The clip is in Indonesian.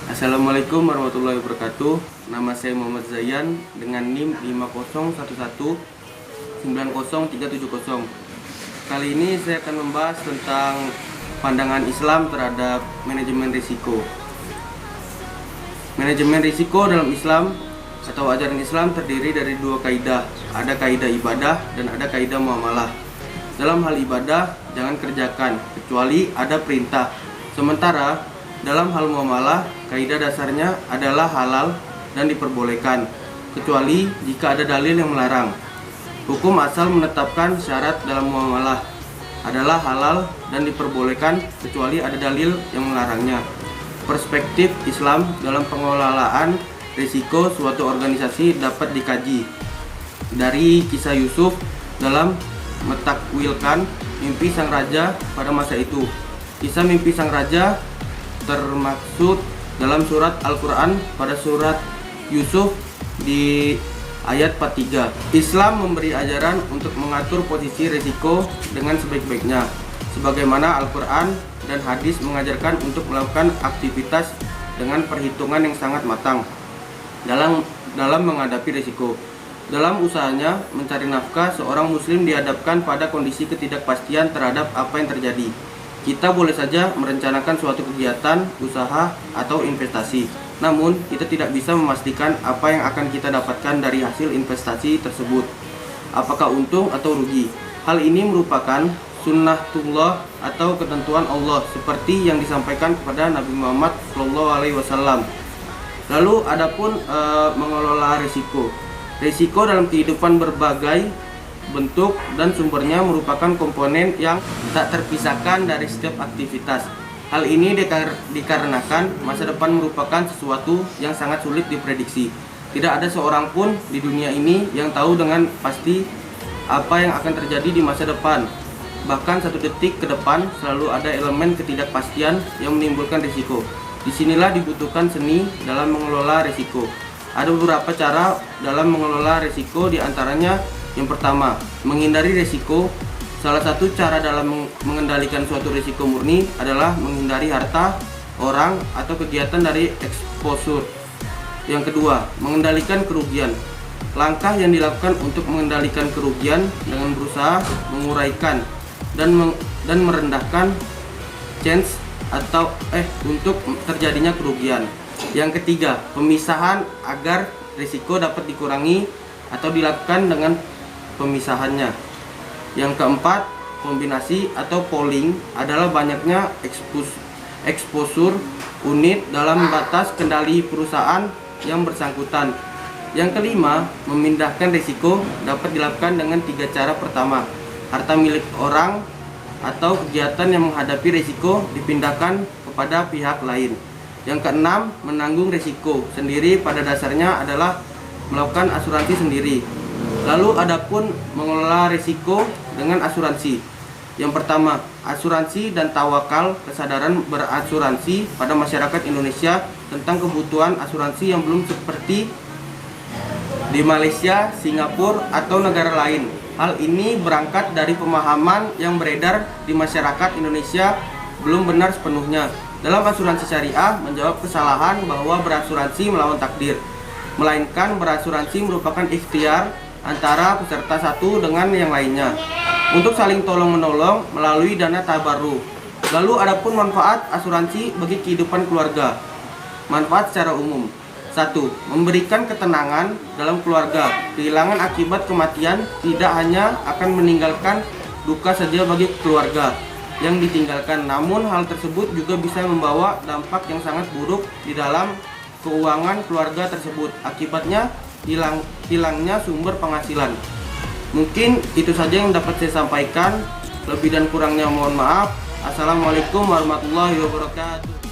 Assalamualaikum warahmatullahi wabarakatuh. Nama saya Muhammad Zayan dengan NIM 5011903770. Kali ini saya akan membahas tentang pandangan Islam terhadap manajemen risiko. Manajemen risiko dalam Islam atau ajaran Islam terdiri dari dua kaidah. Ada kaidah ibadah dan ada kaidah muamalah. Dalam hal ibadah, jangan kerjakan kecuali ada perintah. Sementara dalam hal muamalah, kaidah dasarnya adalah halal dan diperbolehkan, kecuali jika ada dalil yang melarang. Hukum asal menetapkan syarat dalam muamalah adalah halal dan diperbolehkan, kecuali ada dalil yang melarangnya. Perspektif Islam dalam pengelolaan risiko suatu organisasi dapat dikaji dari kisah Yusuf dalam mentakwilkan mimpi sang raja pada masa itu. Kisah mimpi sang raja termaksud dalam surat Al-Quran pada surat Yusuf di ayat 43. Islam memberi ajaran untuk mengatur posisi risiko dengan sebaik-baiknya, sebagaimana Al-Quran dan hadis mengajarkan untuk melakukan aktivitas dengan perhitungan yang sangat matang dalam menghadapi risiko. Dalam usahanya mencari nafkah, seorang muslim dihadapkan pada kondisi ketidakpastian terhadap apa yang terjadi. Kita boleh saja merencanakan suatu kegiatan, usaha, atau investasi. Namun, kita tidak bisa memastikan apa yang akan kita dapatkan dari hasil investasi tersebut. Apakah untung atau rugi? Hal ini merupakan sunnatullah atau ketentuan Allah seperti yang disampaikan kepada Nabi Muhammad SAW. Lalu, adapun mengelola risiko. Risiko dalam kehidupan berbagai bentuk dan sumbernya merupakan komponen yang tak terpisahkan dari setiap aktivitas. Hal ini dikarenakan masa depan merupakan sesuatu yang sangat sulit diprediksi. Tidak ada seorang pun di dunia ini yang tahu dengan pasti apa yang akan terjadi di masa depan. Bahkan satu detik ke depan selalu ada elemen ketidakpastian yang menimbulkan risiko. Disinilah dibutuhkan seni dalam mengelola risiko. Ada beberapa cara dalam mengelola risiko, diantaranya yang pertama, menghindari risiko. Salah satu cara dalam mengendalikan suatu risiko murni adalah menghindari harta, orang, atau kegiatan dari exposure. Yang kedua, mengendalikan kerugian. Langkah yang dilakukan untuk mengendalikan kerugian dengan berusaha menguraikan dan merendahkan chance atau untuk terjadinya kerugian. Yang ketiga, pemisahan agar risiko dapat dikurangi atau dilakukan dengan pemisahannya. Yang keempat, kombinasi atau pooling adalah banyaknya exposure unit dalam batas kendali perusahaan yang bersangkutan. Yang kelima, memindahkan risiko dapat dilakukan dengan tiga cara. Pertama, harta milik orang atau kegiatan yang menghadapi risiko dipindahkan kepada pihak lain. Yang keenam, menanggung risiko sendiri pada dasarnya adalah melakukan asuransi sendiri. Lalu adapun mengelola risiko dengan asuransi. Yang pertama, asuransi dan tawakal, kesadaran berasuransi pada masyarakat Indonesia tentang kebutuhan asuransi yang belum seperti di Malaysia, Singapura, atau negara lain. Hal ini berangkat dari pemahaman yang beredar di masyarakat Indonesia belum benar sepenuhnya. Dalam asuransi syariah menjawab kesalahan bahwa berasuransi melawan takdir, melainkan berasuransi merupakan ikhtiar antara peserta satu dengan yang lainnya untuk saling tolong-menolong melalui dana tabarruk. Lalu adapun manfaat asuransi bagi kehidupan keluarga. Manfaat secara umum. 1. Memberikan ketenangan dalam keluarga. Kehilangan akibat kematian tidak hanya akan meninggalkan duka saja bagi keluarga yang ditinggalkan, namun hal tersebut juga bisa membawa dampak yang sangat buruk di dalam keuangan keluarga tersebut. Akibatnya hilangnya sumber penghasilan. Mungkin itu saja yang dapat saya sampaikan. Lebih dan kurangnya mohon maaf. Assalamualaikum warahmatullahi wabarakatuh.